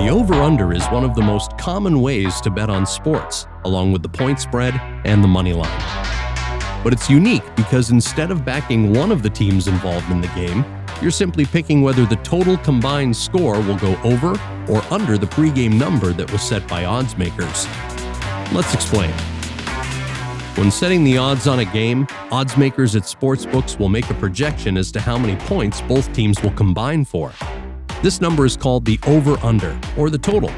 The over-under is one of the most common ways to bet on sports, along with the point spread and the money line. But it's unique because instead of backing one of the teams involved in the game, you're simply picking whether the total combined score will go over or under the pregame number that was set by odds makers. Let's explain. When setting the odds on a game, odds makers at sportsbooks will make a projection as to how many points both teams will combine for. This number is called the over-under, or the total.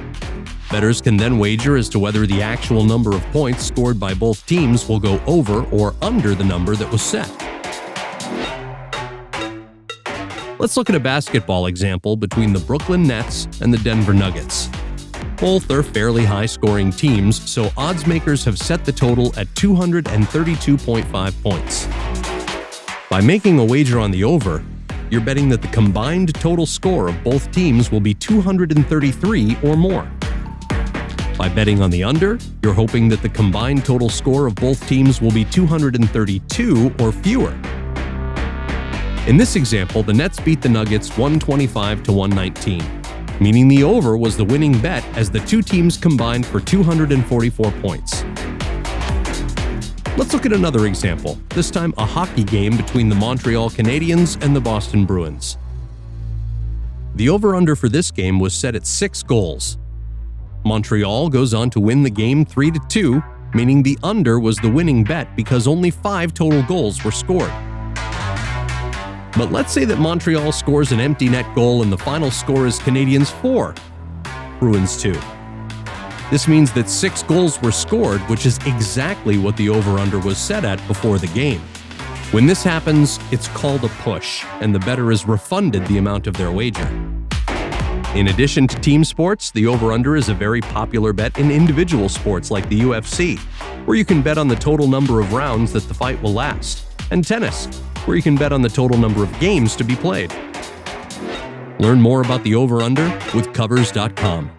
Bettors can then wager as to whether the actual number of points scored by both teams will go over or under the number that was set. Let's look at a basketball example between the Brooklyn Nets and the Denver Nuggets. Both are fairly high-scoring teams, so odds makers have set the total at 232.5 points. By making a wager on the over, you're betting that the combined total score of both teams will be 233 or more. By betting on the under, you're hoping that the combined total score of both teams will be 232 or fewer. In this example, the Nets beat the Nuggets 125-119, meaning the over was the winning bet as the two teams combined for 244 points. Let's look at another example, this time a hockey game between the Montreal Canadiens and the Boston Bruins. The over-under for this game was set at 6 goals. Montreal goes on to win the game 3-2, meaning the under was the winning bet because only 5 total goals were scored. But let's say that Montreal scores an empty net goal and the final score is Canadiens 4, Bruins 2. This means that 6 goals were scored, which is exactly what the over-under was set at before the game. When this happens, it's called a push, and the bettor is refunded the amount of their wager. In addition to team sports, the over-under is a very popular bet in individual sports like the UFC, where you can bet on the total number of rounds that the fight will last, and tennis, where you can bet on the total number of games to be played. Learn more about the over-under with Covers.com.